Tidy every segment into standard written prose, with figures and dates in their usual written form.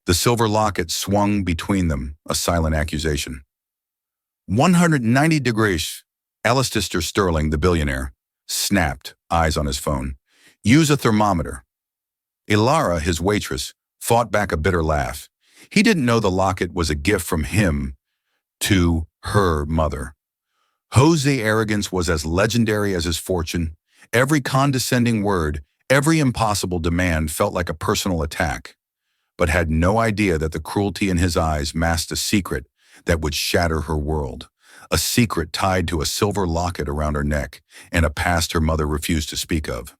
The silver locket swung between them, a silent accusation. 190 degrees. Alistair Sterling, the billionaire, snapped, eyes on his phone. Use a thermometer. Ilara, his waitress, fought back a bitter laugh. He didn't know the locket was a gift from him to her mother. Jose's arrogance was as legendary as his fortune. Every condescending word, every impossible demand felt like a personal attack, but had no idea that the cruelty in his eyes masked a secret that would shatter her world. A secret tied to a silver locket around her neck and a past her mother refused to speak of.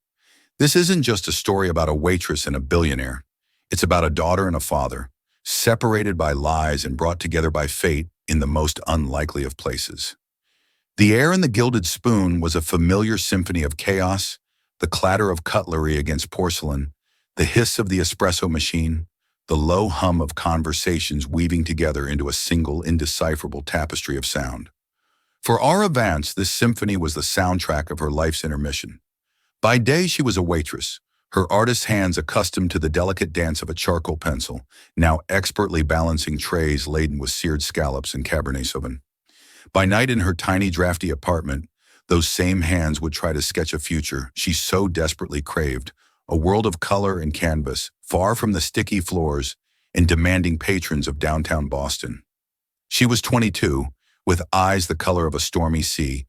This isn't just a story about a waitress and a billionaire. It's about a daughter and a father, separated by lies and brought together by fate in the most unlikely of places. The air in the Gilded Spoon was a familiar symphony of chaos, the clatter of cutlery against porcelain, the hiss of the espresso machine, the low hum of conversations weaving together into a single indecipherable tapestry of sound. For Aura Vance, this symphony was the soundtrack of her life's intermission. By day, she was a waitress, her artist's hands accustomed to the delicate dance of a charcoal pencil, now expertly balancing trays laden with seared scallops and Cabernet Sauvignon. By night in her tiny, drafty apartment, those same hands would try to sketch a future she so desperately craved, a world of color and canvas, far from the sticky floors and demanding patrons of downtown Boston. She was 22, with eyes the color of a stormy sea,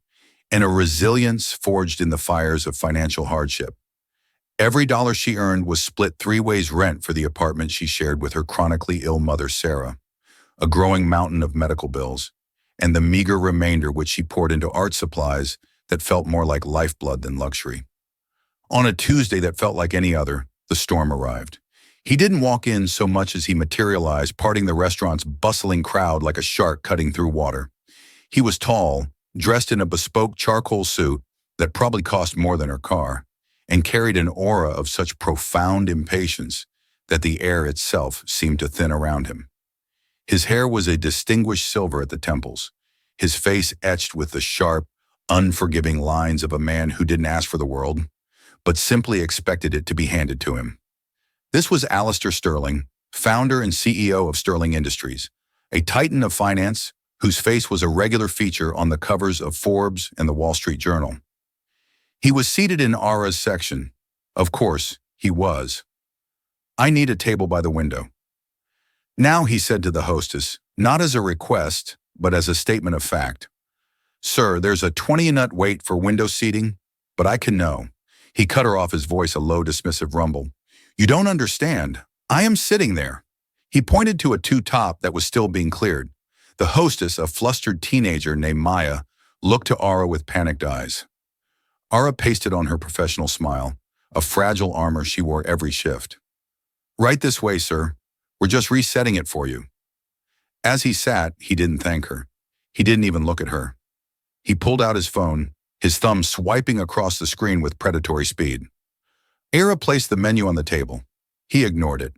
and a resilience forged in the fires of financial hardship. Every dollar she earned was split 3 ways rent for the apartment she shared with her chronically ill mother, Sarah, a growing mountain of medical bills, and the meager remainder which she poured into art supplies that felt more like lifeblood than luxury. On a Tuesday that felt like any other, the storm arrived. He didn't walk in so much as he materialized, parting the restaurant's bustling crowd like a shark cutting through water. He was tall, dressed in a bespoke charcoal suit that probably cost more than her car, and carried an aura of such profound impatience that the air itself seemed to thin around him. His hair was a distinguished silver at the temples, his face etched with the sharp, unforgiving lines of a man who didn't ask for the world, but simply expected it to be handed to him. This was Alistair Sterling, founder and CEO of Sterling Industries, a titan of finance whose face was a regular feature on the covers of Forbes and the Wall Street Journal. He was seated in Aura's section. Of course, he was. "I need a table by the window." "Now," he said to the hostess, not as a request, but as a statement of fact. "Sir, there's a 20-nut wait for window seating, but I can know." He cut her off, his voice a low, dismissive rumble. "You don't understand. I am sitting there." He pointed to a two-top that was still being cleared. The hostess, a flustered teenager named Maya, looked to Aura with panicked eyes. Aura pasted on her professional smile, a fragile armor she wore every shift. "Right this way, sir. We're just resetting it for you." As he sat, he didn't thank her. He didn't even look at her. He pulled out his phone, his thumb swiping across the screen with predatory speed. Aura placed the menu on the table. He ignored it.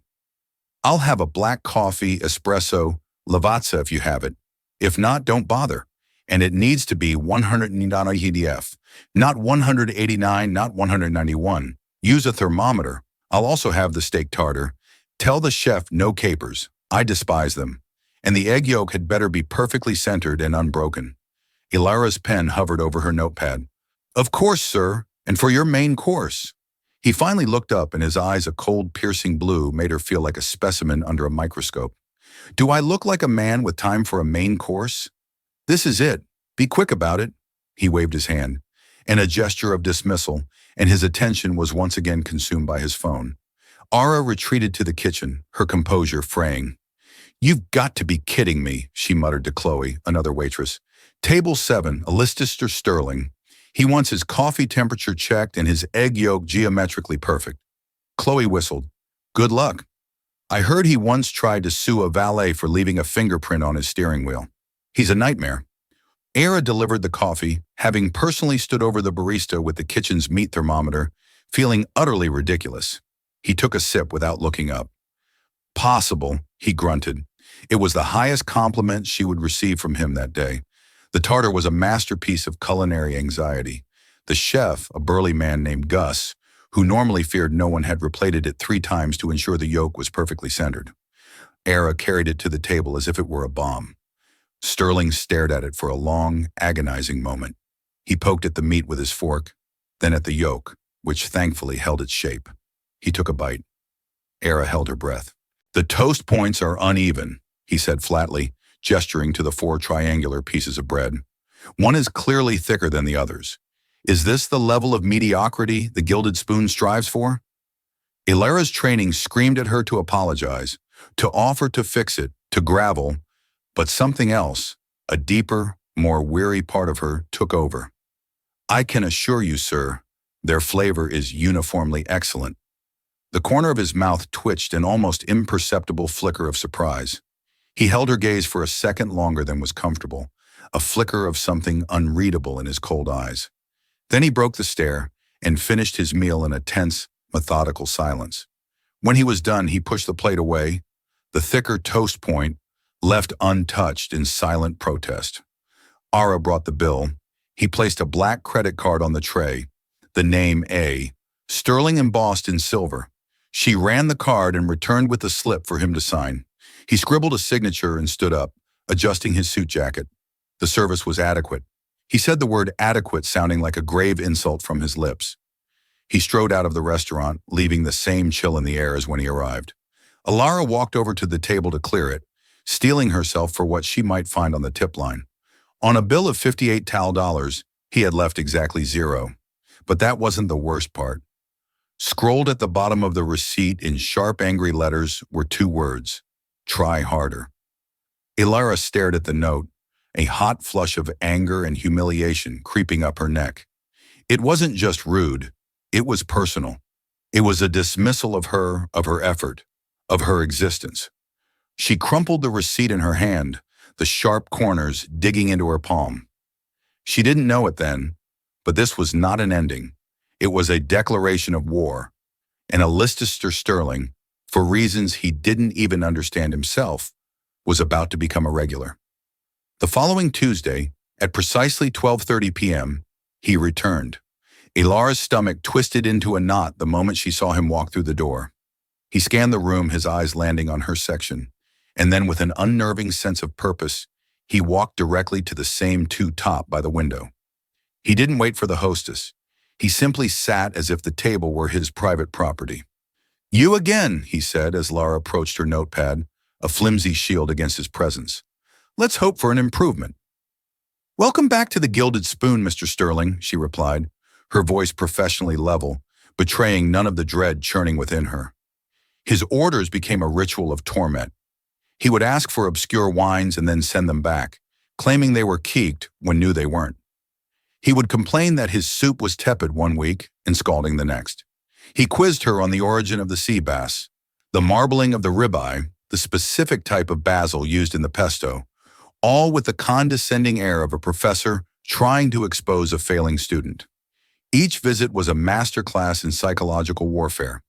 "I'll have a black coffee, espresso, lavazza if you have it. If not, don't bother. And it needs to be 190 EDF, not 189, not 191. Use a thermometer. I'll also have the steak tartare. Tell the chef no capers. I despise them. And the egg yolk had better be perfectly centered and unbroken." Ilara's pen hovered over her notepad. "Of course, sir, and for your main course." He finally looked up, and his eyes, a cold, piercing blue, made her feel like a specimen under a microscope. "Do I look like a man with time for a main course? This is it. Be quick about it." He waved his hand, in a gesture of dismissal, and his attention was once again consumed by his phone. Aura retreated to the kitchen, her composure fraying. "You've got to be kidding me," she muttered to Chloe, another waitress. "Table 7, Alistair Sterling. He wants his coffee temperature checked and his egg yolk geometrically perfect." Chloe whistled. "Good luck. I heard he once tried to sue a valet for leaving a fingerprint on his steering wheel. He's a nightmare." Aura delivered the coffee, having personally stood over the barista with the kitchen's meat thermometer, feeling utterly ridiculous. He took a sip without looking up. "Possible," he grunted. It was the highest compliment she would receive from him that day. The tartar was a masterpiece of culinary anxiety. The chef, a burly man named Gus, who normally feared no one, had replated it 3 times to ensure the yolk was perfectly centered. Era carried it to the table as if it were a bomb. Sterling stared at it for a long, agonizing moment. He poked at the meat with his fork, then at the yolk, which thankfully held its shape. He took a bite. Era held her breath. "The toast points are uneven," he said flatly, gesturing to the 4 triangular pieces of bread. "One is clearly thicker than the others. Is this the level of mediocrity the Gilded Spoon strives for?" Ilara's training screamed at her to apologize, to offer to fix it, to gravel, but something else, a deeper, more weary part of her, took over. "I can assure you, sir, their flavor is uniformly excellent." The corner of his mouth twitched an almost imperceptible flicker of surprise. He held her gaze for a second longer than was comfortable, a flicker of something unreadable in his cold eyes. Then he broke the stare and finished his meal in a tense, methodical silence. When he was done, he pushed the plate away, the thicker toast point left untouched in silent protest. Ara brought the bill. He placed a black credit card on the tray, the name A, Sterling embossed in silver. She ran the card and returned with the slip for him to sign. He scribbled a signature and stood up, adjusting his suit jacket. The service was adequate. He said the word adequate sounding like a grave insult from his lips. He strode out of the restaurant, leaving the same chill in the air as when he arrived. Ilara walked over to the table to clear it, steeling herself for what she might find on the tip line. On a bill of 58 Tal dollars, he had left exactly 0. But that wasn't the worst part. Scrolled at the bottom of the receipt in sharp, angry letters were 2 words: "Try harder." Ilara stared at the note, a hot flush of anger and humiliation creeping up her neck. It wasn't just rude, it was personal. It was a dismissal of her effort, of her existence. She crumpled the receipt in her hand, the sharp corners digging into her palm. She didn't know it then, but this was not an ending. It was a declaration of war, and Alistair Sterling, for reasons he didn't even understand himself, was about to become a regular. The following Tuesday, at precisely 12:30 p.m., he returned. Ilara's stomach twisted into a knot the moment she saw him walk through the door. He scanned the room, his eyes landing on her section, and then with an unnerving sense of purpose, he walked directly to the same 2 top by the window. He didn't wait for the hostess. He simply sat as if the table were his private property. "You again," he said as Lara approached her notepad, a flimsy shield against his presence. "Let's hope for an improvement." "Welcome back to the Gilded Spoon, Mr. Sterling," she replied, her voice professionally level, betraying none of the dread churning within her. His orders became a ritual of torment. He would ask for obscure wines and then send them back, claiming they were keeked when knew they weren't. He would complain that his soup was tepid one week and scalding the next. He quizzed her on the origin of the sea bass, the marbling of the ribeye, the specific type of basil used in the pesto, all with the condescending air of a professor trying to expose a failing student. Each visit was a masterclass in psychological warfare.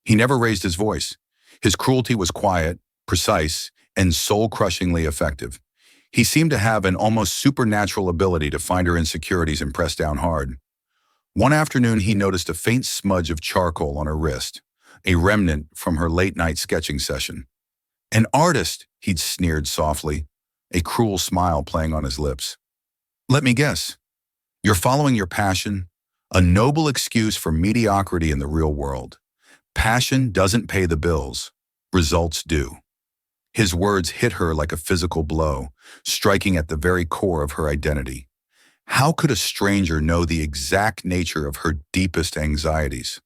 He never raised his voice. His cruelty was quiet, precise, and soul-crushingly effective. He seemed to have an almost supernatural ability to find her insecurities and press down hard. One afternoon, he noticed a faint smudge of charcoal on her wrist, a remnant from her late-night sketching session. "An artist," he'd sneered softly, a cruel smile playing on his lips. "Let me guess. You're following your passion, a noble excuse for mediocrity in the real world. Passion doesn't pay the bills. Results do." His words hit her like a physical blow, striking at the very core of her identity. How could a stranger know the exact nature of her deepest anxieties?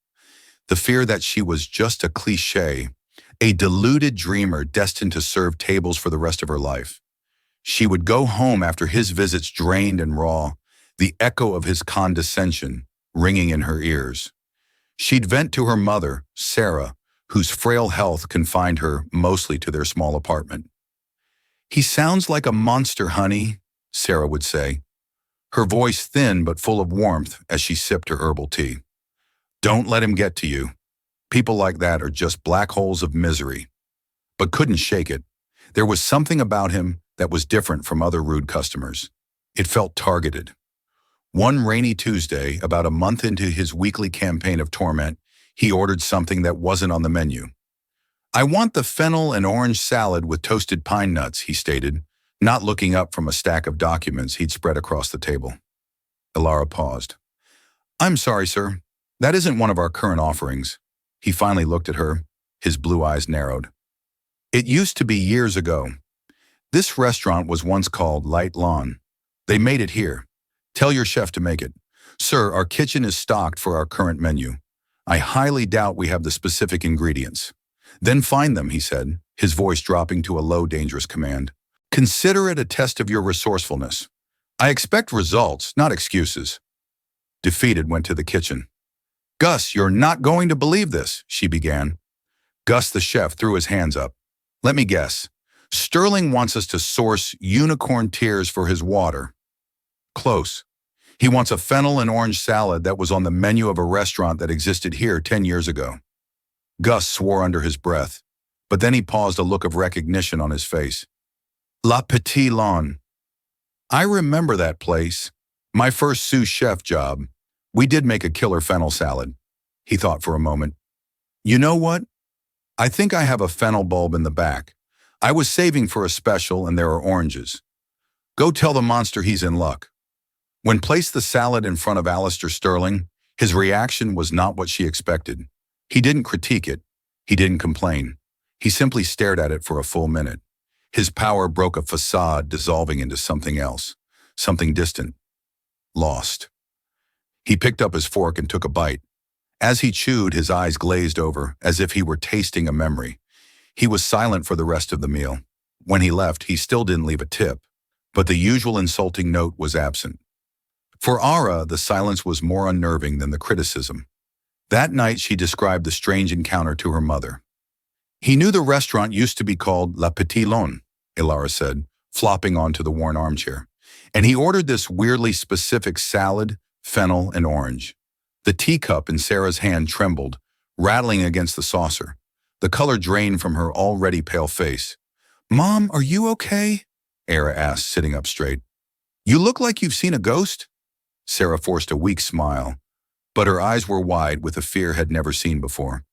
The fear that she was just a cliché, a deluded dreamer destined to serve tables for the rest of her life. She would go home after his visits drained and raw, the echo of his condescension ringing in her ears. She'd vent to her mother, Sarah, whose frail health confined her mostly to their small apartment. "He sounds like a monster, honey," Sarah would say, her voice thin but full of warmth as she sipped her herbal tea. "Don't let him get to you. People like that are just black holes of misery." But couldn't shake it. There was something about him that was different from other rude customers. It felt targeted. One rainy Tuesday, about a month into his weekly campaign of torment, he ordered something that wasn't on the menu. I want the fennel and orange salad with toasted pine nuts, he stated, not looking up from a stack of documents he'd spread across the table. Ilara paused. I'm sorry, sir. That isn't one of our current offerings. He finally looked at her, his blue eyes narrowed. It used to be years ago. This restaurant was once called Light Lawn. They made it here. Tell your chef to make it. Sir, our kitchen is stocked for our current menu. I highly doubt we have the specific ingredients. Then find them, he said, his voice dropping to a low, dangerous command. Consider it a test of your resourcefulness. I expect results, not excuses. Defeated went to the kitchen. Gus, you're not going to believe this, she began. Gus, the chef, threw his hands up. Let me guess. Sterling wants us to source unicorn tears for his water. Close. He wants a fennel and orange salad that was on the menu of a restaurant that existed here 10 years ago. Gus swore under his breath, but then he paused, a look of recognition on his face. La Petite Lawn. I remember that place. My first sous chef job. We did make a killer fennel salad. He thought for a moment. You know what? I think I have a fennel bulb in the back. I was saving for a special and there are oranges. Go tell the monster he's in luck. When placed the salad in front of Alistair Sterling, his reaction was not what she expected. He didn't critique it. He didn't complain. He simply stared at it for a full minute. His power broke a facade, dissolving into something else, something distant, lost. He picked up his fork and took a bite. As he chewed, his eyes glazed over, as if he were tasting a memory. He was silent for the rest of the meal. When he left, he still didn't leave a tip, but the usual insulting note was absent. For Ara, the silence was more unnerving than the criticism. That night, she described the strange encounter to her mother. He knew the restaurant used to be called La Petite Lawn, Ilara said, flopping onto the worn armchair. And he ordered this weirdly specific salad, fennel, and orange. The teacup in Sarah's hand trembled, rattling against the saucer. The color drained from her already pale face. Mom, are you okay? Ara asked, sitting up straight. You look like you've seen a ghost? Sarah forced a weak smile, but her eyes were wide with a fear had never seen before.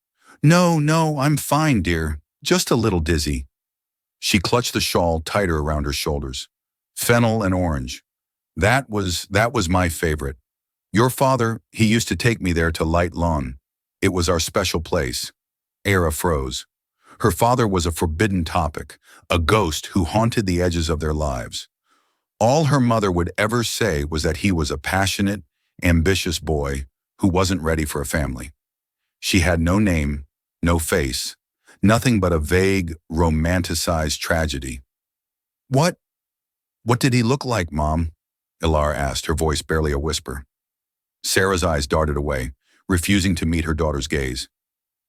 No, I'm fine, dear. Just a little dizzy. She clutched the shawl tighter around her shoulders. Fennel and orange. That was my favorite. Your father, he used to take me there to Light Lawn. It was our special place. Ara froze. Her father was a forbidden topic, a ghost who haunted the edges of their lives. All her mother would ever say was that he was a passionate, ambitious boy who wasn't ready for a family. She had no name, no face, nothing but a vague, romanticized tragedy. What did he look like, Mom? Ilara asked, her voice barely a whisper. Sarah's eyes darted away, refusing to meet her daughter's gaze.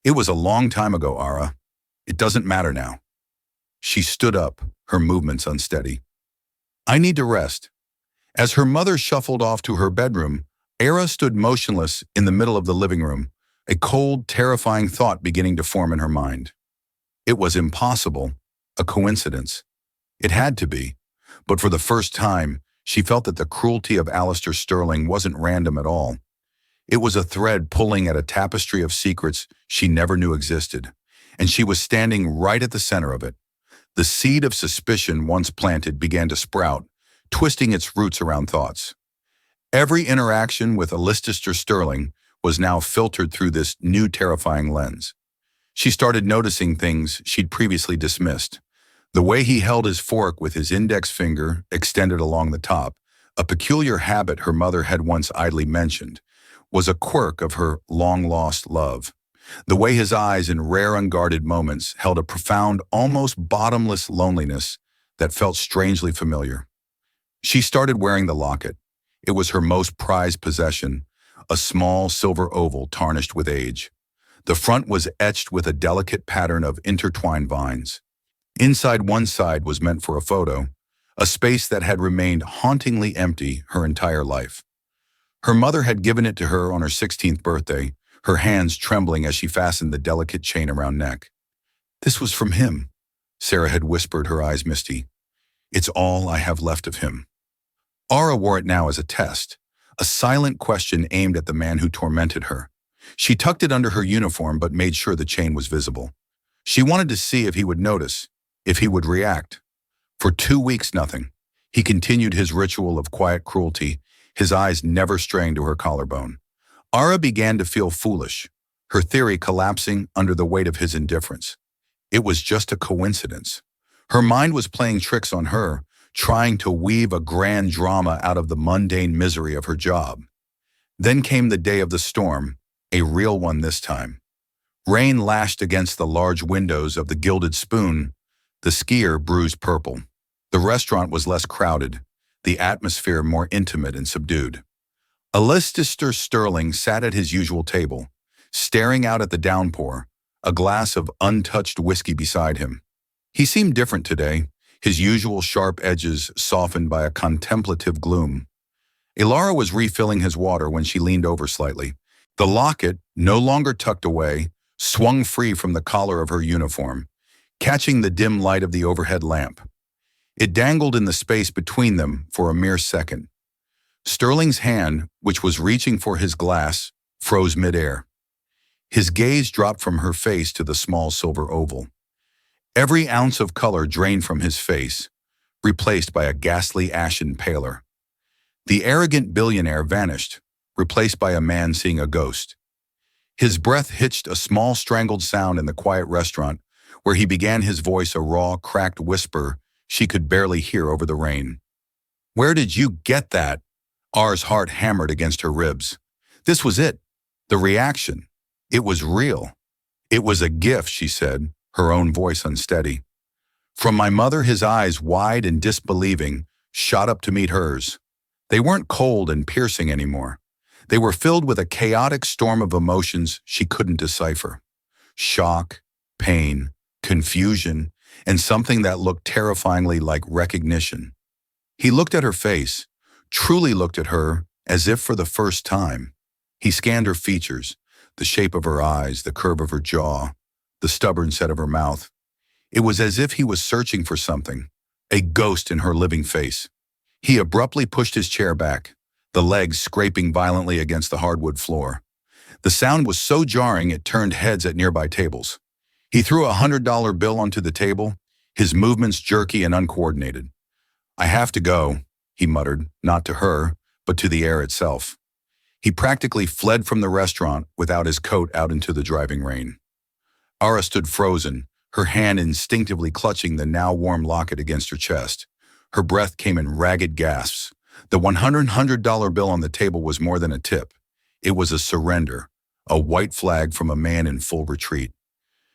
It was a long time ago, Ara. It doesn't matter now. She stood up, her movements unsteady. I need to rest. As her mother shuffled off to her bedroom, Ara stood motionless in the middle of the living room, a cold, terrifying thought beginning to form in her mind. It was impossible, a coincidence. It had to be, but for the first time, she felt that the cruelty of Alistair Sterling wasn't random at all. It was a thread pulling at a tapestry of secrets she never knew existed, and she was standing right at the center of it. The seed of suspicion once planted began to sprout, twisting its roots around thoughts. Every interaction with Alistair Sterling was now filtered through this new terrifying lens. She started noticing things she'd previously dismissed. The way he held his fork with his index finger extended along the top, a peculiar habit her mother had once idly mentioned, was a quirk of her long-lost love. The way his eyes in rare unguarded moments held a profound, almost bottomless loneliness that felt strangely familiar. She started wearing the locket. It was her most prized possession, a small silver oval tarnished with age. The front was etched with a delicate pattern of intertwined vines. Inside one side was meant for a photo, a space that had remained hauntingly empty her entire life. Her mother had given it to her on her 16th birthday, her hands trembling as she fastened the delicate chain around neck. This was from him, Sarah had whispered, her eyes misty. It's all I have left of him. Ara wore it now as a test, a silent question aimed at the man who tormented her. She tucked it under her uniform but made sure the chain was visible. She wanted to see if he would notice, if he would react. For 2 weeks, nothing. He continued his ritual of quiet cruelty, his eyes never straying to her collarbone. Ara began to feel foolish, her theory collapsing under the weight of his indifference. It was just a coincidence. Her mind was playing tricks on her, trying to weave a grand drama out of the mundane misery of her job. Then came the day of the storm, a real one this time. Rain lashed against the large windows of the Gilded Spoon, the skier bruised purple. The restaurant was less crowded, the atmosphere more intimate and subdued. Alistair Sterling sat at his usual table, staring out at the downpour, a glass of untouched whiskey beside him. He seemed different today, his usual sharp edges softened by a contemplative gloom. Ilara was refilling his water when she leaned over slightly. The locket, no longer tucked away, swung free from the collar of her uniform, catching the dim light of the overhead lamp. It dangled in the space between them for a mere second. Sterling's hand, which was reaching for his glass, froze midair. His gaze dropped from her face to the small silver oval. Every ounce of color drained from his face, replaced by a ghastly ashen pallor. The arrogant billionaire vanished, replaced by a man seeing a ghost. His breath hitched a small strangled sound in the quiet restaurant, where he began his voice a raw, cracked whisper she could barely hear over the rain. "Where did you get that?" R's heart hammered against her ribs. This was it. The reaction. It was real. It was a gift, she said, her own voice unsteady. From my mother, his eyes, wide and disbelieving, shot up to meet hers. They weren't cold and piercing anymore. They were filled with a chaotic storm of emotions she couldn't decipher. Shock, pain, confusion, and something that looked terrifyingly like recognition. He looked at her face, truly looked at her, as if for the first time. He scanned her features, the shape of her eyes, the curve of her jaw, the stubborn set of her mouth. It was as if he was searching for something, a ghost in her living face. He abruptly pushed his chair back, the legs scraping violently against the hardwood floor. The sound was so jarring it turned heads at nearby tables. He threw a $100 bill onto the table, his movements jerky and uncoordinated. "I have to go," he muttered, not to her, but to the air itself. He practically fled from the restaurant without his coat out into the driving rain. Ara stood frozen, her hand instinctively clutching the now warm locket against her chest. Her breath came in ragged gasps. The $100 bill on the table was more than a tip. It was a surrender, a white flag from a man in full retreat.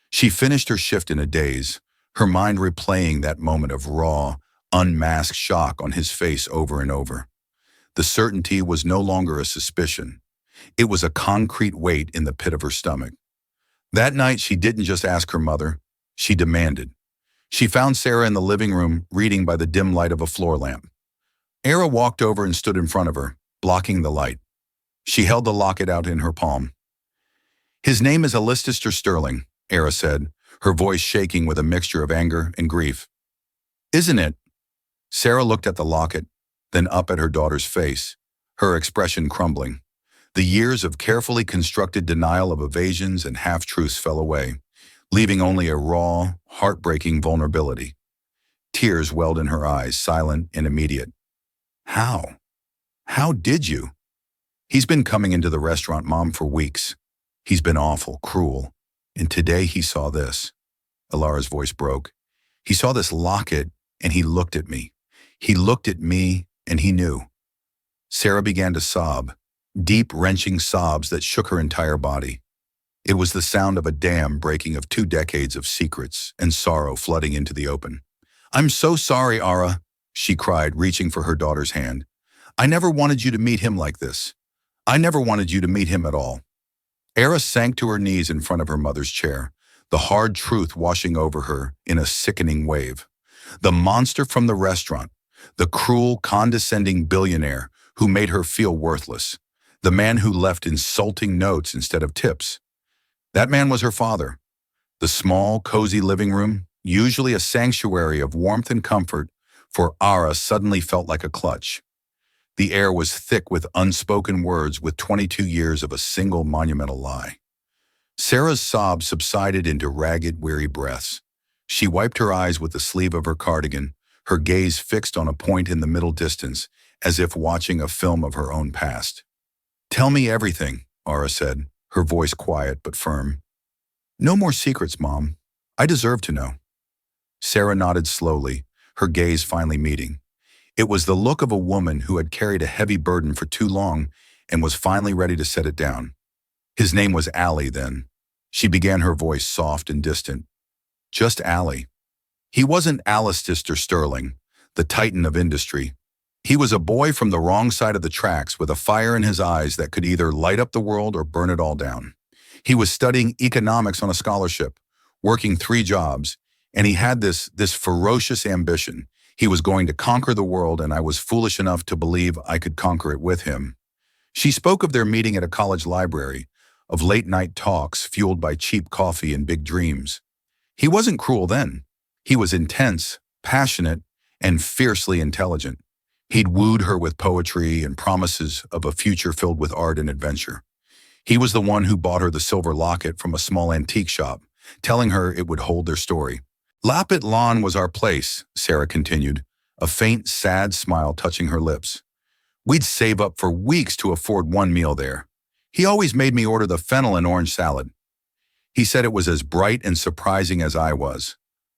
She finished her shift in a daze, her mind replaying that moment of raw, unmasked shock on his face over and over. The certainty was no longer a suspicion. It was a concrete weight in the pit of her stomach. That night, she didn't just ask her mother, she demanded. She found Sarah in the living room, reading by the dim light of a floor lamp. Ara walked over and stood in front of her, blocking the light. She held the locket out in her palm. "His name is Alistair Sterling," Ara said, her voice shaking with a mixture of anger and grief. "Isn't it?" Sarah looked at the locket, then up at her daughter's face, her expression crumbling. The years of carefully constructed denial of evasions and half-truths fell away, leaving only a raw, heartbreaking vulnerability. Tears welled in her eyes, silent and immediate. "How? How did you?" "He's been coming into the restaurant, Mom, for weeks. He's been awful, cruel. And today he saw this." Ilara's voice broke. "He saw this locket and he looked at me. He looked at me and he knew." Sarah began to sob, deep, wrenching sobs that shook her entire body. It was the sound of a dam breaking, of 2 decades of secrets and sorrow flooding into the open. "I'm so sorry, Ara," she cried, reaching for her daughter's hand. "I never wanted you to meet him like this. I never wanted you to meet him at all." Ara sank to her knees in front of her mother's chair, the hard truth washing over her in a sickening wave. The monster from the restaurant, the cruel, condescending billionaire who made her feel worthless, the man who left insulting notes instead of tips. That man was her father. The small, cozy living room, usually a sanctuary of warmth and comfort, for Ara suddenly felt like a clutch. The air was thick with unspoken words, with 22 years of a single monumental lie. Sarah's sobs subsided into ragged, weary breaths. She wiped her eyes with the sleeve of her cardigan, her gaze fixed on a point in the middle distance, as if watching a film of her own past. "Tell me everything," Aura said, her voice quiet but firm. "No more secrets, Mom. I deserve to know." Sarah nodded slowly, her gaze finally meeting. It was the look of a woman who had carried a heavy burden for too long and was finally ready to set it down. "His name was Allie then." She began, her voice soft and distant. "Just Allie. He wasn't Alistair Sterling, the titan of industry. He was a boy from the wrong side of the tracks with a fire in his eyes that could either light up the world or burn it all down. He was studying economics on a scholarship, working 3 jobs, and he had this ferocious ambition. He was going to conquer the world, and I was foolish enough to believe I could conquer it with him." She spoke of their meeting at a college library, of late-night talks fueled by cheap coffee and big dreams. He wasn't cruel then. He was intense, passionate, and fiercely intelligent. He'd wooed her with poetry and promises of a future filled with art and adventure. He was the one who bought her the silver locket from a small antique shop, telling her it would hold their story. "Lapit Lawn was our place," Sarah continued, a faint, sad smile touching her lips. "We'd save up for weeks to afford one meal there. He always made me order the fennel and orange salad. He said it was as bright and surprising as I was."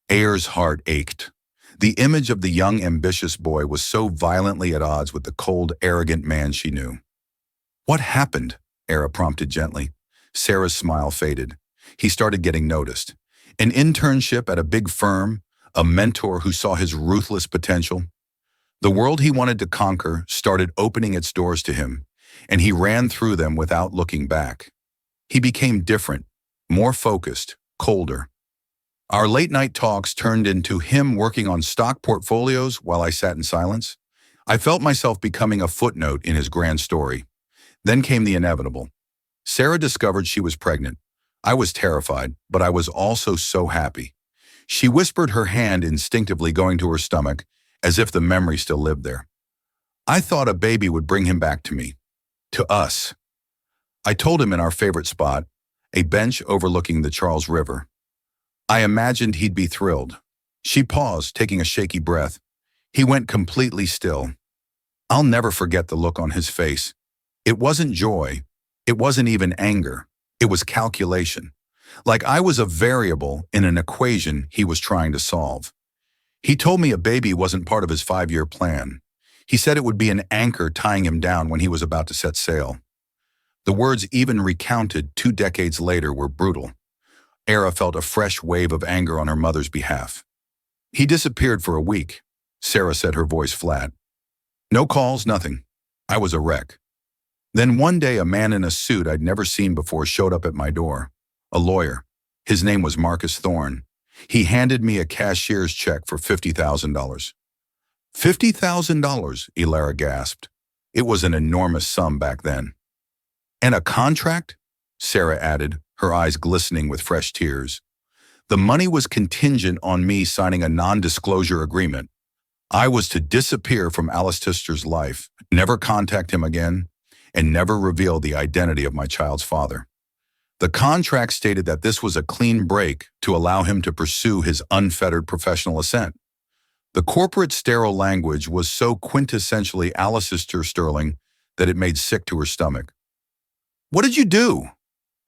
Ayer's heart ached. The image of the young, ambitious boy was so violently at odds with the cold, arrogant man she knew. "What happened?" Era prompted gently. Sarah's smile faded. He started getting noticed. An internship at a big firm, a mentor who saw his ruthless potential. The world he wanted to conquer started opening its doors to him, and he ran through them without looking back. He became different, more focused, colder. Our late-night talks turned into him working on stock portfolios while I sat in silence. I felt myself becoming a footnote in his grand story. Then came the inevitable. Sarah discovered she was pregnant. I was terrified, but I was also so happy. She whispered, her hand instinctively going to her stomach, as if the memory still lived there. I thought a baby would bring him back to me. To us. I told him in our favorite spot, a bench overlooking the Charles River. I imagined he'd be thrilled. She paused, taking a shaky breath. He went completely still. I'll never forget the look on his face. It wasn't joy. It wasn't even anger. It was calculation. Like I was a variable in an equation he was trying to solve. He told me a baby wasn't part of his 5-year plan. He said it would be an anchor tying him down when he was about to set sail. The words, even recounted 2 decades later, were brutal. Era felt a fresh wave of anger on her mother's behalf. He disappeared for a week, Sarah said, her voice flat. No calls, nothing. I was a wreck. Then one day a man in a suit I'd never seen before showed up at my door. A lawyer. His name was Marcus Thorne. He handed me a cashier's check for $50,000. $50,000, Elara gasped. It was an enormous sum back then. And a contract? Sarah added, her eyes glistening with fresh tears. The money was contingent on me signing a non-disclosure agreement. I was to disappear from Alistair's life, never contact him again, and never reveal the identity of my child's father. The contract stated that this was a clean break to allow him to pursue his unfettered professional ascent. The corporate sterile language was so quintessentially Alistair Sterling that it made sick to her stomach. What did you do?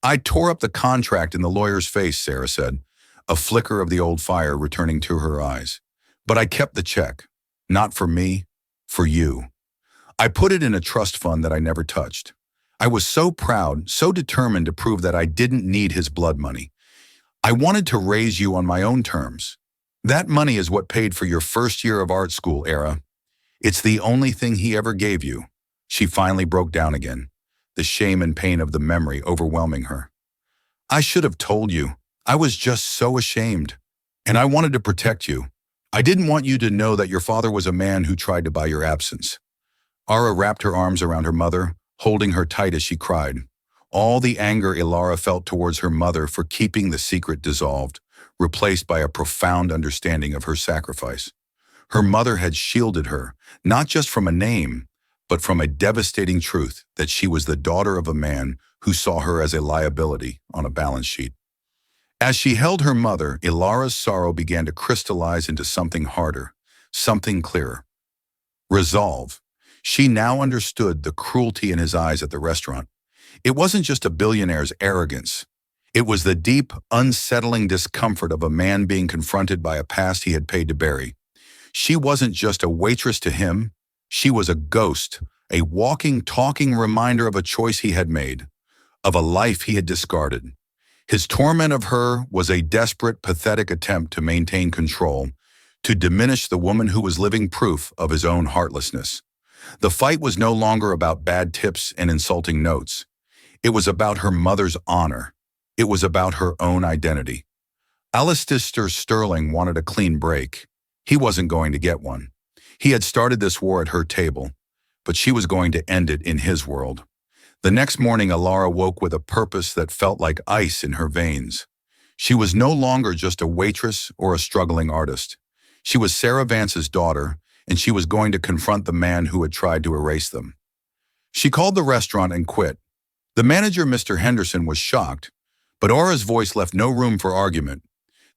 I tore up the contract in the lawyer's face, Sarah said, a flicker of the old fire returning to her eyes. But I kept the check. Not for me, for you. I put it in a trust fund that I never touched. I was so proud, so determined to prove that I didn't need his blood money. I wanted to raise you on my own terms. That money is what paid for your first year of art school, Era. It's the only thing he ever gave you. She finally broke down again, the shame and pain of the memory overwhelming her. I should have told you. I was just so ashamed. And I wanted to protect you. I didn't want you to know that your father was a man who tried to buy your absence. Ara wrapped her arms around her mother, holding her tight as she cried. All the anger Elara felt towards her mother for keeping the secret dissolved, replaced by a profound understanding of her sacrifice. Her mother had shielded her, not just from a name, but from a devastating truth that she was the daughter of a man who saw her as a liability on a balance sheet. As she held her mother, Ilara's sorrow began to crystallize into something harder, something clearer. Resolve. She now understood the cruelty in his eyes at the restaurant. It wasn't just a billionaire's arrogance. It was the deep, unsettling discomfort of a man being confronted by a past he had paid to bury. She wasn't just a waitress to him. She was a ghost, a walking, talking reminder of a choice he had made, of a life he had discarded. His torment of her was a desperate, pathetic attempt to maintain control, to diminish the woman who was living proof of his own heartlessness. The fight was no longer about bad tips and insulting notes. It was about her mother's honor. It was about her own identity. Alistair Sterling wanted a clean break. He wasn't going to get one. He had started this war at her table, but she was going to end it in his world. The next morning, Ilara woke with a purpose that felt like ice in her veins. She was no longer just a waitress or a struggling artist. She was Sarah Vance's daughter, and she was going to confront the man who had tried to erase them. She called the restaurant and quit. The manager, Mr. Henderson, was shocked, but Aura's voice left no room for argument.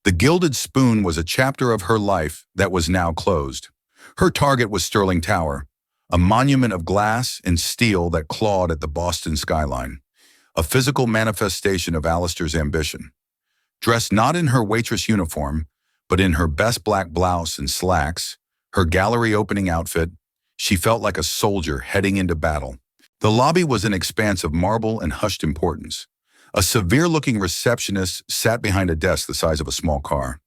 The Gilded Spoon was a chapter of her life that was now closed. Her target was Sterling Tower, a monument of glass and steel that clawed at the Boston skyline, a physical manifestation of Alistair's ambition. Dressed not in her waitress uniform, but in her best black blouse and slacks, her gallery-opening outfit, she felt like a soldier heading into battle. The lobby was an expanse of marble and hushed importance. A severe-looking receptionist sat behind a desk the size of a small car.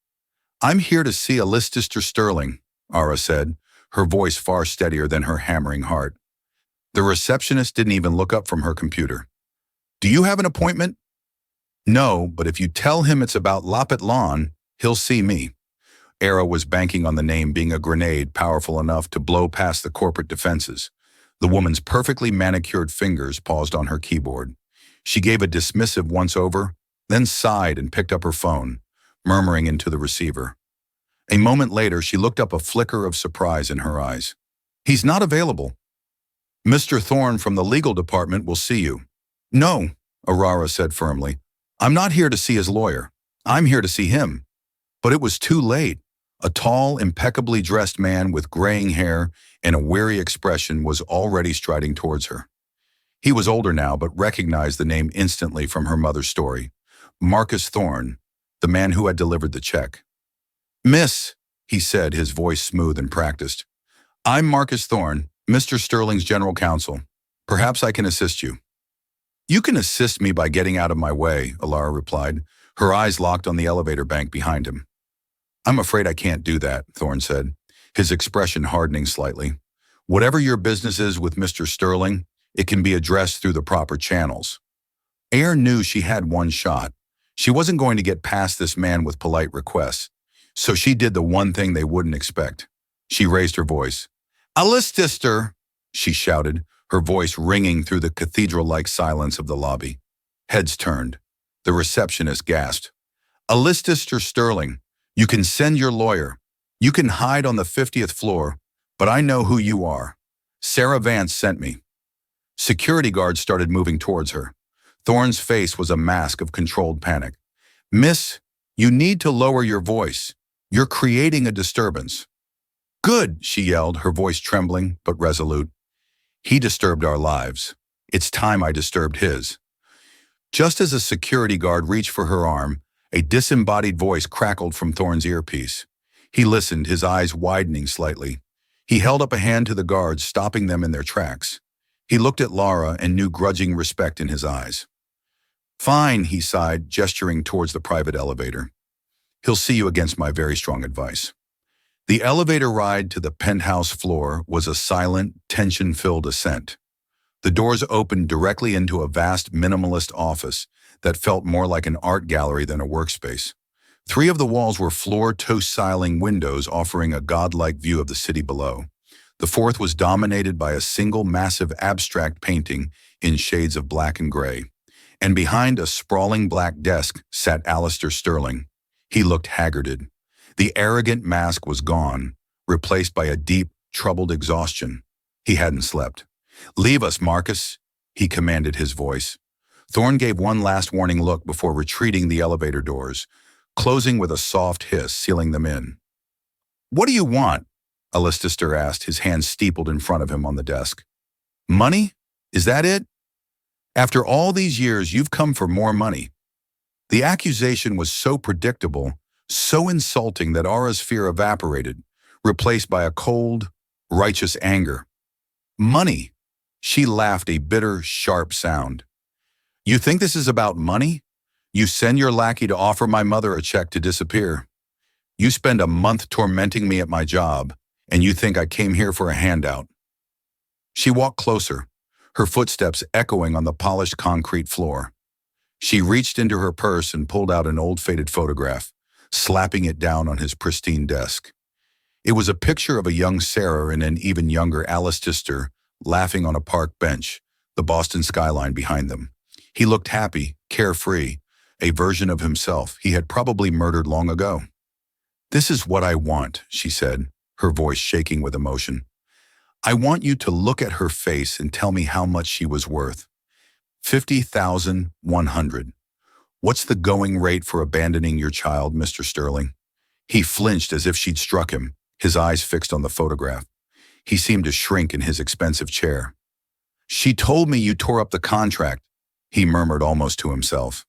"I'm here to see Alistair Sterling," Aura said, her voice far steadier than her hammering heart. The receptionist didn't even look up from her computer. "Do you have an appointment?" "No, but if you tell him it's about Loppet Lawn, he'll see me." Aura was banking on the name being a grenade powerful enough to blow past the corporate defenses. The woman's perfectly manicured fingers paused on her keyboard. She gave a dismissive once-over, then sighed and picked up her phone, murmuring into the receiver. A moment later, she looked up, a flicker of surprise in her eyes. "He's not available." "Mr. Thorne from the legal department will see you." "No," Aurora said firmly. "I'm not here to see his lawyer. I'm here to see him." But it was too late. A tall, impeccably dressed man with graying hair and a weary expression was already striding towards her. He was older now, but recognized the name instantly from her mother's story. Marcus Thorne, the man who had delivered the check. "Miss," he said, his voice smooth and practiced. "I'm Marcus Thorne, Mr. Sterling's general counsel. Perhaps I can assist you." "You can assist me by getting out of my way," Ilara replied, her eyes locked on the elevator bank behind him. "I'm afraid I can't do that," Thorne said, his expression hardening slightly. "Whatever your business is with Mr. Sterling, it can be addressed through the proper channels." Air knew she had one shot. She wasn't going to get past this man with polite requests, so she did the one thing they wouldn't expect. She raised her voice. "Alistair," she shouted, her voice ringing through the cathedral-like silence of the lobby. Heads turned. The receptionist gasped. "Alistair Sterling, you can send your lawyer. You can hide on the 50th floor, but I know who you are. Sarah Vance sent me." Security guards started moving towards her. Thorne's face was a mask of controlled panic. "Miss, you need to lower your voice. You're creating a disturbance." "Good," she yelled, her voice trembling but resolute. "He disturbed our lives. It's time I disturbed his." Just as a security guard reached for her arm, a disembodied voice crackled from Thorne's earpiece. He listened, his eyes widening slightly. He held up a hand to the guards, stopping them in their tracks. He looked at Lara and knew grudging respect in his eyes. "Fine," he sighed, gesturing towards the private elevator. "He'll see you against my very strong advice." The elevator ride to the penthouse floor was a silent, tension-filled ascent. The doors opened directly into a vast minimalist office that felt more like an art gallery than a workspace. 3 of the walls were floor-to-ceiling windows offering a godlike view of the city below. The 4th was dominated by a single massive abstract painting in shades of black and gray. And behind a sprawling black desk sat Alistair Sterling. He looked haggarded. The arrogant mask was gone, replaced by a deep, troubled exhaustion. He hadn't slept. "Leave us, Marcus," he commanded, his voice. Thorne gave one last warning look before retreating the elevator doors, closing with a soft hiss, sealing them in. "What do you want?" Alistair asked, his hands steepled in front of him on the desk. "Money? Is that it? After all these years, you've come for more money." The accusation was so predictable, so insulting that Ara's fear evaporated, replaced by a cold, righteous anger. "Money." She laughed, a bitter, sharp sound. "You think this is about money? You send your lackey to offer my mother a check to disappear. You spend a month tormenting me at my job, and you think I came here for a handout." She walked closer, her footsteps echoing on the polished concrete floor. She reached into her purse and pulled out an old faded photograph, slapping it down on his pristine desk. It was a picture of a young Sarah and an even younger Alistair laughing on a park bench, the Boston skyline behind them. He looked happy, carefree, a version of himself he had probably murdered long ago. "This is what I want," she said, her voice shaking with emotion. "I want you to look at her face and tell me how much she was worth. 50,100. What's the going rate for abandoning your child, Mr. Sterling?" He flinched as if she'd struck him, his eyes fixed on the photograph. He seemed to shrink in his expensive chair. "She told me you tore up the contract," he murmured almost to himself.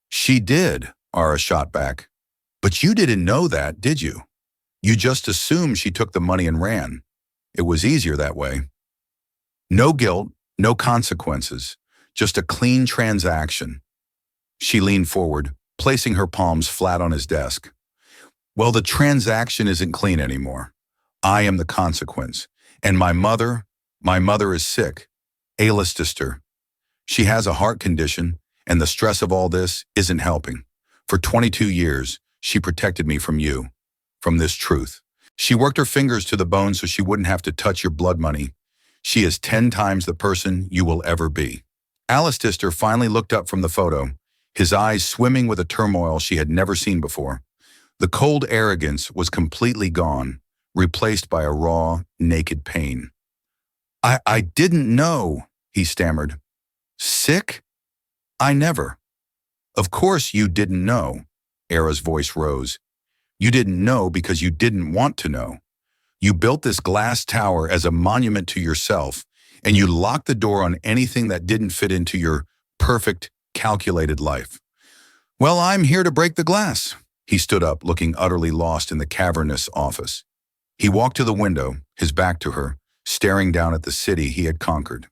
"She did," Ara shot back. "But you didn't know that, did you? You just assumed she took the money and ran. It was easier that way. No guilt, no consequences, just a clean transaction." She leaned forward, placing her palms flat on his desk. "Well, the transaction isn't clean anymore. I am the consequence. And my mother is sick. Alistair. She has a heart condition, and the stress of all this isn't helping. For 22 years, she protected me from you, from this truth. She worked her fingers to the bone so she wouldn't have to touch your blood money. She is 10 times the person you will ever be." Alistair finally looked up from the photo, his eyes swimming with a turmoil she had never seen before. The cold arrogance was completely gone, replaced by a raw, naked pain. I didn't know," he stammered. "Sick? I never." "Of course you didn't know." Ara's voice rose. "You didn't know because you didn't want to know. You built this glass tower as a monument to yourself, and you locked the door on anything that didn't fit into your perfect, calculated life. Well, I'm here to break the glass." He stood up, looking utterly lost in the cavernous office. He walked to the window, his back to her, staring down at the city he had conquered.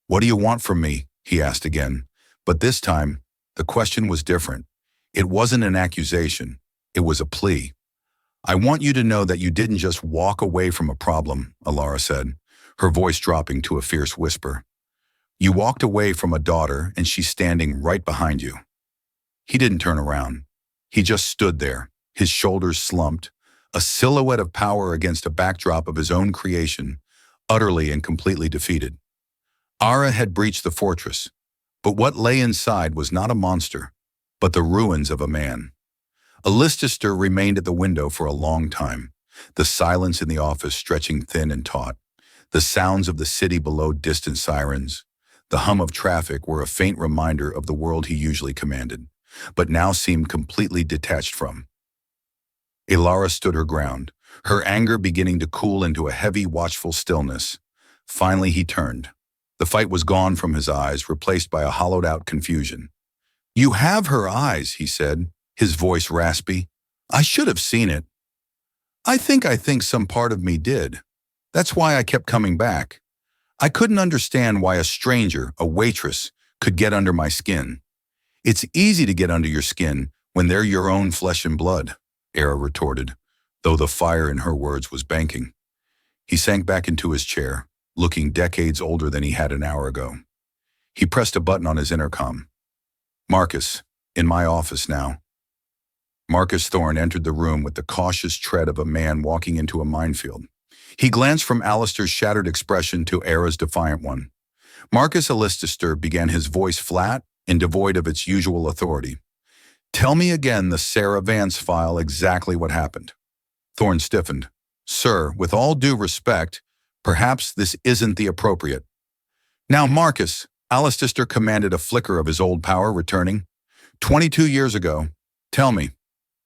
"What do you want from me?" he asked again. But this time, the question was different. It wasn't an accusation. It was a plea. "I want you to know that you didn't just walk away from a problem," Alara said, her voice dropping to a fierce whisper. "You walked away from a daughter, and she's standing right behind you." He didn't turn around. He just stood there, his shoulders slumped, a silhouette of power against a backdrop of his own creation, utterly and completely defeated. Ara had breached the fortress, but what lay inside was not a monster, but the ruins of a man. Alistair remained at the window for a long time, the silence in the office stretching thin and taut. The sounds of the city below distant sirens, the hum of traffic were a faint reminder of the world he usually commanded, but now seemed completely detached from. Alara stood her ground, her anger beginning to cool into a heavy, watchful stillness. Finally he turned. The fight was gone from his eyes, replaced by a hollowed-out confusion. "You have her eyes," he said, his voice raspy. "I should have seen it. I think some part of me did. That's why I kept coming back. I couldn't understand why a stranger, a waitress, could get under my skin." "It's easy to get under your skin when they're your own flesh and blood," Ara retorted, though the fire in her words was banking. He sank back into his chair, looking decades older than he had an hour ago. He pressed a button on his intercom. "Marcus, in my office now." Marcus Thorne entered the room with the cautious tread of a man walking into a minefield. He glanced from Alistair's shattered expression to Ara's defiant one. Marcus Alistair began, his voice flat and devoid of its usual authority. "Tell me again the Sarah Vance file exactly what happened." Thorne stiffened. "Sir, with all due respect, perhaps this isn't the appropriate." "Now, Marcus," Alistair commanded a flicker of his old power, returning. 22 years ago. Tell me.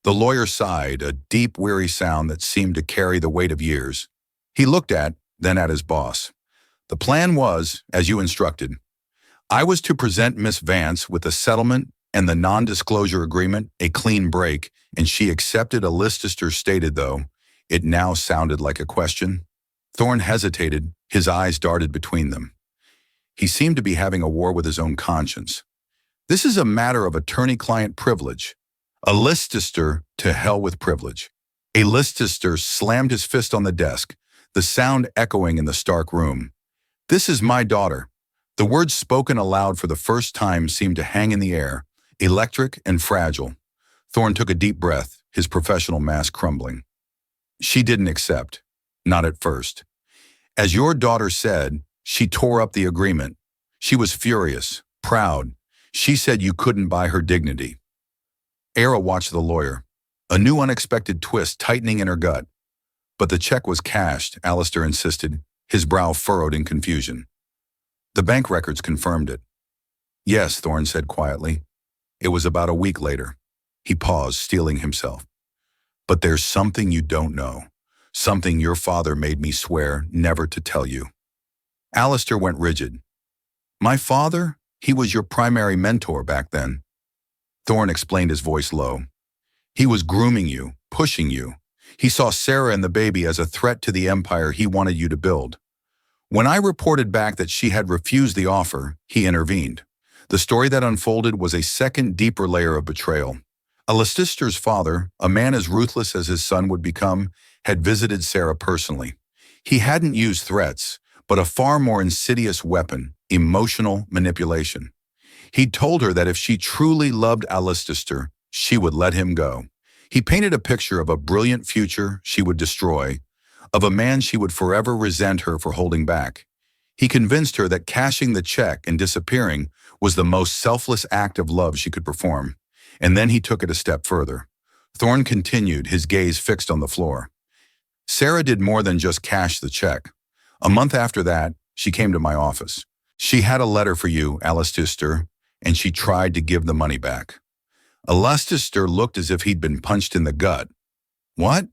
The lawyer sighed, a deep, weary sound that seemed to carry the weight of years. He looked then at his boss. The plan was, as you instructed. I was to present Miss Vance with the settlement and the non-disclosure agreement, a clean break, and she accepted. Alistair stated, though. It now sounded like a question. Thorne hesitated, his eyes darted between them. He seemed to be having a war with his own conscience. This is a matter of attorney-client privilege. Alistair, to hell with privilege. Alistair slammed his fist on the desk, the sound echoing in the stark room. This is my daughter. The words spoken aloud for the first time seemed to hang in the air, electric and fragile. Thorne took a deep breath, his professional mask crumbling. She didn't accept. Not at first. As your daughter said, she tore up the agreement. She was furious, proud. She said you couldn't buy her dignity. Era watched the lawyer, a new unexpected twist tightening in her gut. But the check was cashed, Alistair insisted, his brow furrowed in confusion. The bank records confirmed it. Yes, Thorne said quietly. It was about a week later. He paused, steeling himself. But there's something you don't know. Something your father made me swear never to tell you. Alistair went rigid. My father? He was your primary mentor back then. Thorne explained, his voice low. He was grooming you, pushing you. He saw Sarah and the baby as a threat to the empire he wanted you to build. When I reported back that she had refused the offer, he intervened. The story that unfolded was a second, deeper layer of betrayal. Alistair's father, a man as ruthless as his son would become, had visited Sarah personally. He hadn't used threats, but a far more insidious weapon, emotional manipulation. He'd told her that if she truly loved Alistair, she would let him go. He painted a picture of a brilliant future she would destroy, of a man she would forever resent her for holding back. He convinced her that cashing the check and disappearing was the most selfless act of love she could perform. And then he took it a step further. Thorne continued, his gaze fixed on the floor. Sarah did more than just cash the check. A month after that, she came to my office. She had a letter for you, Alistair, and she tried to give the money back. Alistair looked as if he'd been punched in the gut. What?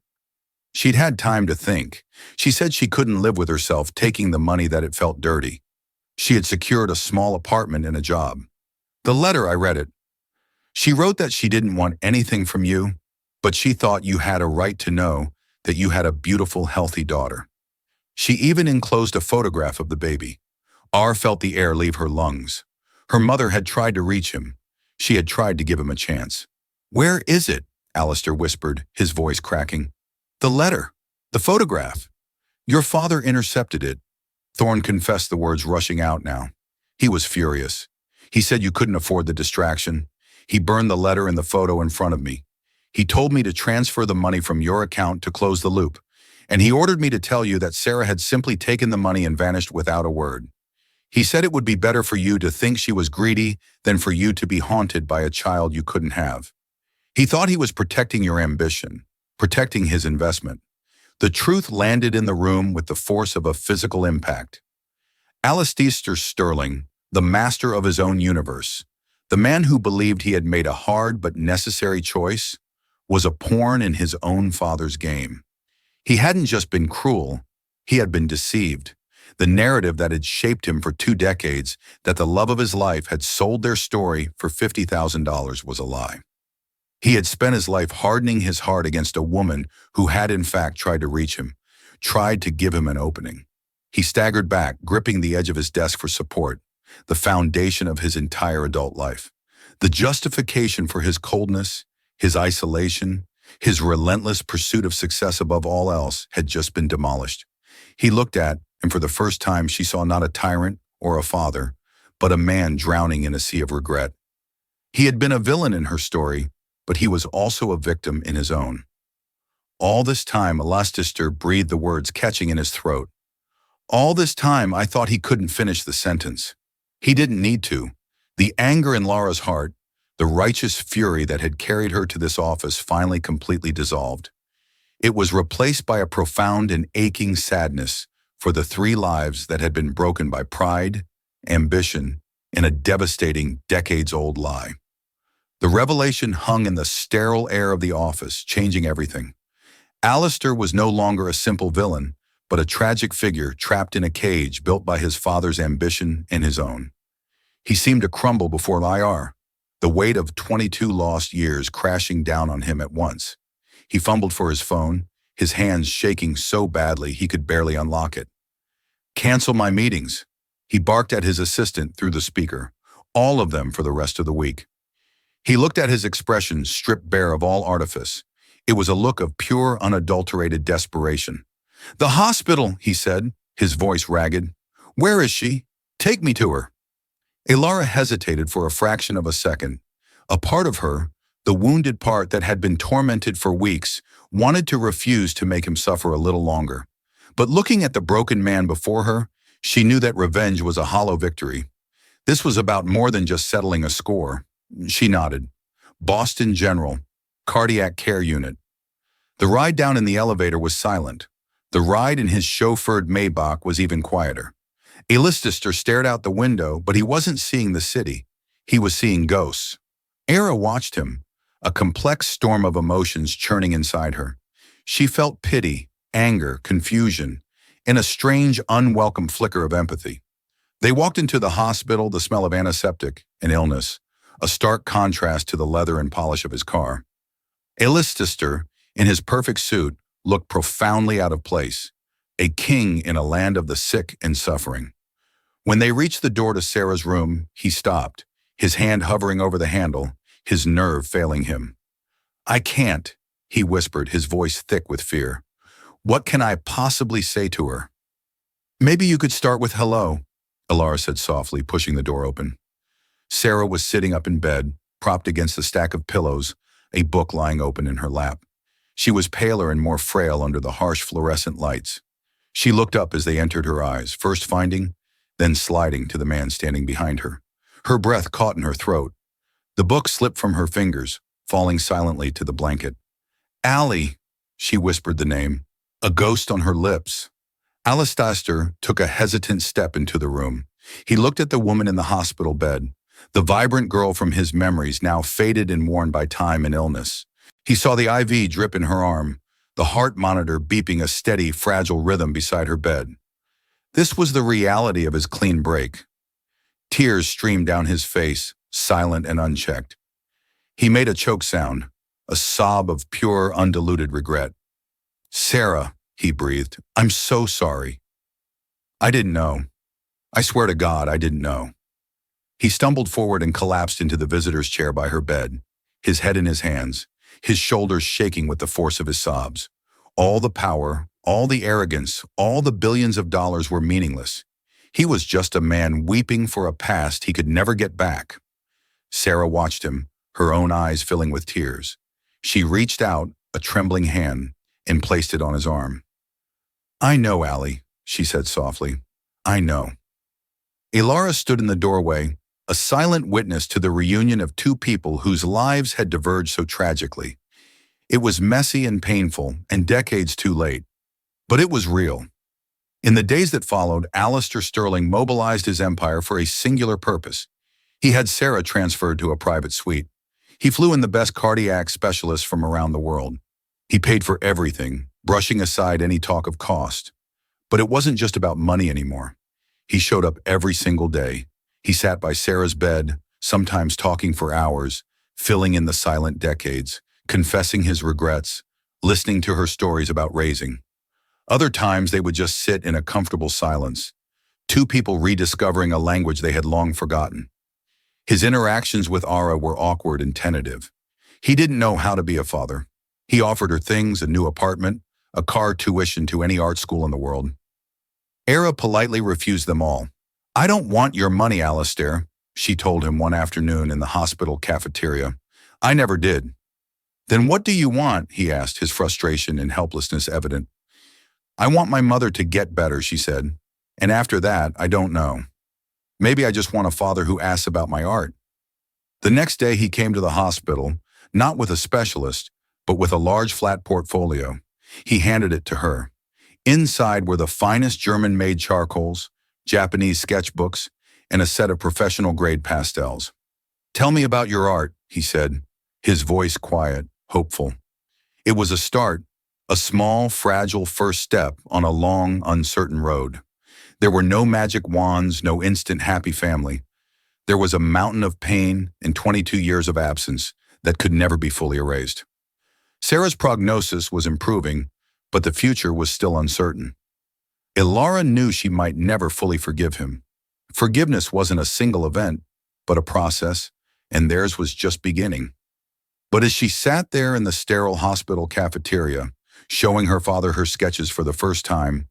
She'd had time to think. She said she couldn't live with herself taking the money, that it felt dirty. She had secured a small apartment and a job. The letter, I read it. She wrote that she didn't want anything from you, but she thought you had a right to know that you had a beautiful, healthy daughter. She even enclosed a photograph of the baby. R felt the air leave her lungs. Her mother had tried to reach him. She had tried to give him a chance. Where is it? Alistair whispered, his voice cracking. The letter. The photograph. Your father intercepted it. Thorne confessed, the words rushing out now. He was furious. He said you couldn't afford the distraction. He burned the letter and the photo in front of me. He told me to transfer the money from your account to close the loop. And he ordered me to tell you that Sarah had simply taken the money and vanished without a word. He said it would be better for you to think she was greedy than for you to be haunted by a child you couldn't have. He thought he was protecting your ambition, protecting his investment. The truth landed in the room with the force of a physical impact. Alistair Sterling, the master of his own universe, the man who believed he had made a hard but necessary choice, was a pawn in his own father's game. He hadn't just been cruel, he had been deceived. The narrative that had shaped him for 2 decades, that the love of his life had sold their story for $50,000, was a lie. He had spent his life hardening his heart against a woman who had in fact tried to reach him, tried to give him an opening. He staggered back, gripping the edge of his desk for support, the foundation of his entire adult life. The justification for his coldness, his isolation, his relentless pursuit of success above all else had just been demolished. He looked at, and for the first time she saw not a tyrant or a father, but a man drowning in a sea of regret. He had been a villain in her story, but he was also a victim in his own. All this time, Alistair breathed the words catching in his throat. All this time, I thought he couldn't finish the sentence. He didn't need to. The anger in Laura's heart, the righteous fury that had carried her to this office, finally completely dissolved. It was replaced by a profound and aching sadness for the 3 lives that had been broken by pride, ambition, in a devastating, decades-old lie. The revelation hung in the sterile air of the office, changing everything. Alistair was no longer a simple villain, but a tragic figure trapped in a cage built by his father's ambition and his own. He seemed to crumble before IR, the weight of 22 lost years crashing down on him at once. He fumbled for his phone, his hands shaking so badly he could barely unlock it. "Cancel my meetings," he barked at his assistant through the speaker, all of them for the rest of the week. He looked at his expression stripped bare of all artifice. It was a look of pure, unadulterated desperation. "The hospital," he said, his voice ragged. "Where is she? Take me to her." Elara hesitated for a fraction of a second. A part of her, the wounded part that had been tormented for weeks, wanted to refuse to make him suffer a little longer. But looking at the broken man before her, she knew that revenge was a hollow victory. This was about more than just settling a score. She nodded. "Boston General, Cardiac Care Unit." The ride down in the elevator was silent. The ride in his chauffeured Maybach was even quieter. Alistair stared out the window, but he wasn't seeing the city. He was seeing ghosts. Era watched him, a complex storm of emotions churning inside her. She felt pity, anger, confusion, and a strange, unwelcome flicker of empathy. They walked into the hospital, the smell of antiseptic and illness, a stark contrast to the leather and polish of his car. Alistair, in his perfect suit, looked profoundly out of place, a king in a land of the sick and suffering. When they reached the door to Sarah's room, he stopped, his hand hovering over the handle, his nerve failing him. "I can't," he whispered, his voice thick with fear. "What can I possibly say to her?" "Maybe you could start with hello," Elara said softly, pushing the door open. Sarah was sitting up in bed, propped against a stack of pillows, a book lying open in her lap. She was paler and more frail under the harsh fluorescent lights. She looked up as they entered her eyes, first finding, then sliding to the man standing behind her. Her breath caught in her throat. The book slipped from her fingers, falling silently to the blanket. "Allie," she whispered the name, a ghost on her lips. Alistair took a hesitant step into the room. He looked at the woman in the hospital bed, the vibrant girl from his memories now faded and worn by time and illness. He saw the IV drip in her arm, the heart monitor beeping a steady, fragile rhythm beside her bed. This was the reality of his clean break. Tears streamed down his face, silent and unchecked. He made a choke sound, a sob of pure, undiluted regret. "Sarah," he breathed, "I'm so sorry. I didn't know. I swear to God, I didn't know." He stumbled forward and collapsed into the visitor's chair by her bed, his head in his hands, his shoulders shaking with the force of his sobs. All the power, all the arrogance, all the billions of dollars were meaningless. He was just a man weeping for a past he could never get back. Sarah watched him, her own eyes filling with tears. She reached out, a trembling hand, and placed it on his arm. "I know, Allie," she said softly. "I know." Elara stood in the doorway, a silent witness to the reunion of two people whose lives had diverged so tragically. It was messy and painful, and decades too late. But it was real. In the days that followed, Alistair Sterling mobilized his empire for a singular purpose. He had Sarah transferred to a private suite. He flew in the best cardiac specialists from around the world. He paid for everything, brushing aside any talk of cost. But it wasn't just about money anymore. He showed up every single day. He sat by Sarah's bed, sometimes talking for hours, filling in the silent decades, confessing his regrets, listening to her stories about raising. Other times they would just sit in a comfortable silence, two people rediscovering a language they had long forgotten. His interactions with Ara were awkward and tentative. He didn't know how to be a father. He offered her things, a new apartment, a car tuition to any art school in the world. Ara politely refused them all. "I don't want your money, Alistair," she told him one afternoon in the hospital cafeteria. "I never did." "Then what do you want?" he asked, his frustration and helplessness evident. "I want my mother to get better," she said. "And after that, I don't know. Maybe I just want a father who asks about my art." The next day he came to the hospital, not with a specialist, but with a large flat portfolio. He handed it to her. Inside were the finest German-made charcoals, Japanese sketchbooks, and a set of professional-grade pastels. "Tell me about your art," he said, his voice quiet, hopeful. It was a start, a small, fragile first step on a long, uncertain road. There were no magic wands, no instant happy family. There was a mountain of pain and 22 years of absence that could never be fully erased. Sarah's prognosis was improving, but the future was still uncertain. Ilara knew she might never fully forgive him. Forgiveness wasn't a single event, but a process, and theirs was just beginning. But as she sat there in the sterile hospital cafeteria, showing her father her sketches for the first time,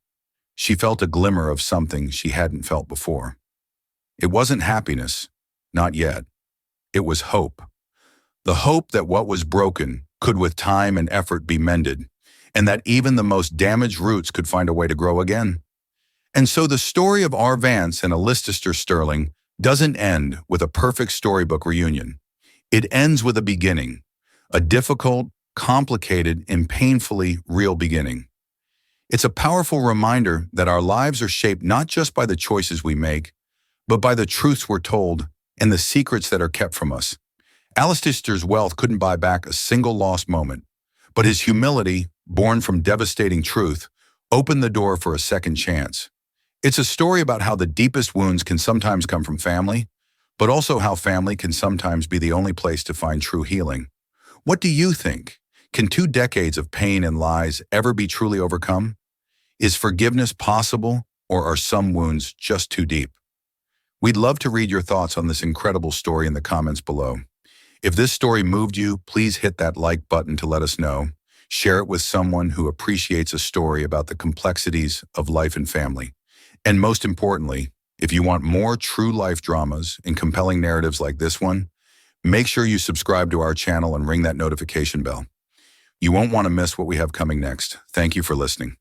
she felt a glimmer of something she hadn't felt before. It wasn't happiness, not yet. It was hope. The hope that what was broken could with time and effort be mended, and that even the most damaged roots could find a way to grow again. And so the story of R. Vance and Alistair Sterling doesn't end with a perfect storybook reunion. It ends with a beginning, a difficult, complicated, and painfully real beginning. It's a powerful reminder that our lives are shaped not just by the choices we make, but by the truths we're told and the secrets that are kept from us. Alistair's wealth couldn't buy back a single lost moment, but his humility, born from devastating truth, opened the door for a second chance. It's a story about how the deepest wounds can sometimes come from family, but also how family can sometimes be the only place to find true healing. What do you think? Can 2 decades of pain and lies ever be truly overcome? Is forgiveness possible, or are some wounds just too deep? We'd love to read your thoughts on this incredible story in the comments below. If this story moved you, please hit that like button to let us know. Share it with someone who appreciates a story about the complexities of life and family. And most importantly, if you want more true life dramas and compelling narratives like this one, make sure you subscribe to our channel and ring that notification bell. You won't want to miss what we have coming next. Thank you for listening.